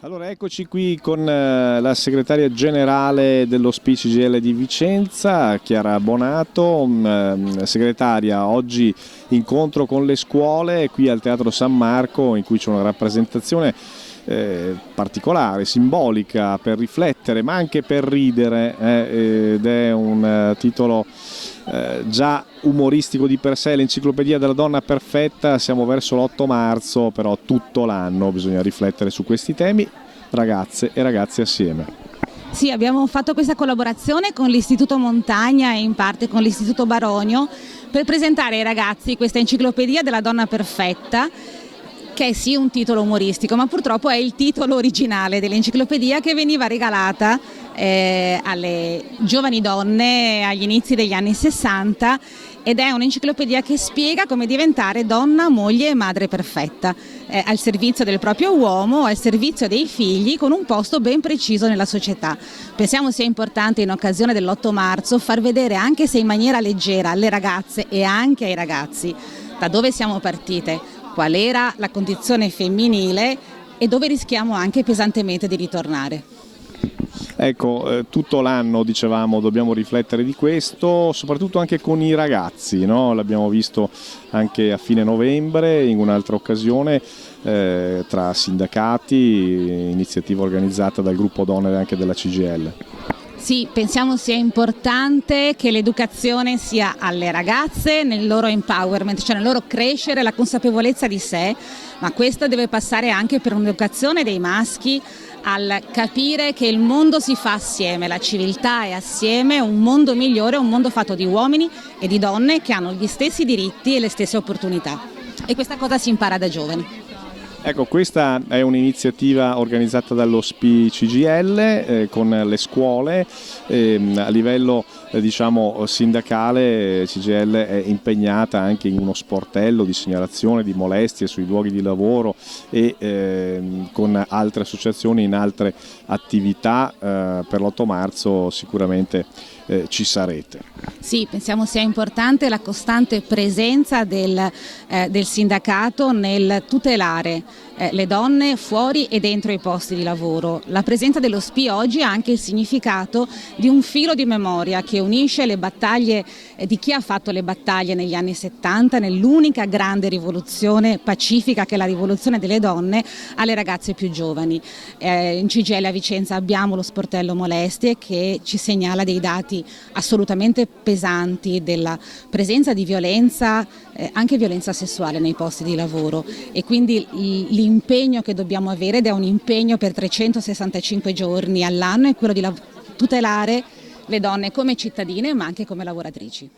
Allora eccoci qui con la segretaria generale dell'OSPI CGIL di Vicenza, Chiara Bonato. Segretaria, oggi incontro con le scuole qui al Teatro San Marco, in cui c'è una rappresentazione particolare, simbolica, per riflettere ma anche per ridere, ed è un titolo già umoristico di per sé, l'Enciclopedia della Donna Perfetta. Siamo verso l'8 marzo, però tutto l'anno bisogna riflettere su questi temi, ragazze e ragazzi assieme. Sì, abbiamo fatto questa collaborazione con l'Istituto Montagna e in parte con l'Istituto Baronio per presentare ai ragazzi questa Enciclopedia della Donna Perfetta, che è sì un titolo umoristico, ma purtroppo è il titolo originale dell'enciclopedia, che veniva regalata alle giovani donne agli inizi degli anni 60, ed è un'enciclopedia che spiega come diventare donna, moglie e madre perfetta, al servizio del proprio uomo, al servizio dei figli, con un posto ben preciso nella società. Pensiamo sia importante in occasione dell'8 marzo far vedere, anche se in maniera leggera, alle ragazze e anche ai ragazzi da dove siamo partite, qual era la condizione femminile e dove rischiamo anche pesantemente di ritornare. Ecco, tutto l'anno, dicevamo, dobbiamo riflettere di questo, soprattutto anche con i ragazzi, no? L'abbiamo visto anche a fine novembre in un'altra occasione, tra sindacati, iniziativa organizzata dal gruppo donne e anche della CGIL. Sì, pensiamo sia importante che l'educazione sia alle ragazze nel loro empowerment, cioè nel loro crescere, la consapevolezza di sé, ma questo deve passare anche per un'educazione dei maschi al capire che il mondo si fa assieme, la civiltà è assieme, un mondo migliore, un mondo fatto di uomini e di donne che hanno gli stessi diritti e le stesse opportunità, e questa cosa si impara da giovani. Ecco, questa è un'iniziativa organizzata dall'OSPI CGIL con le scuole. A livello diciamo sindacale, CGIL è impegnata anche in uno sportello di segnalazione di molestie sui luoghi di lavoro e con altre associazioni in altre attività. Per l'8 marzo sicuramente ci sarete. Sì, pensiamo sia importante la costante presenza del sindacato nel tutelare le donne fuori e dentro i posti di lavoro. La presenza dell'OSPI oggi ha anche il significato di un filo di memoria che unisce le battaglie di chi ha fatto le battaglie negli anni 70, nell'unica grande rivoluzione pacifica che è la rivoluzione delle donne, alle ragazze più giovani. In CGIL a Vicenza abbiamo lo sportello molestie che ci segnala dei dati assolutamente pesanti della presenza di violenza, anche violenza sessuale nei posti di lavoro, e quindi l'impegno che dobbiamo avere, ed è un impegno per 365 giorni all'anno, è quello di tutelare le donne come cittadine ma anche come lavoratrici.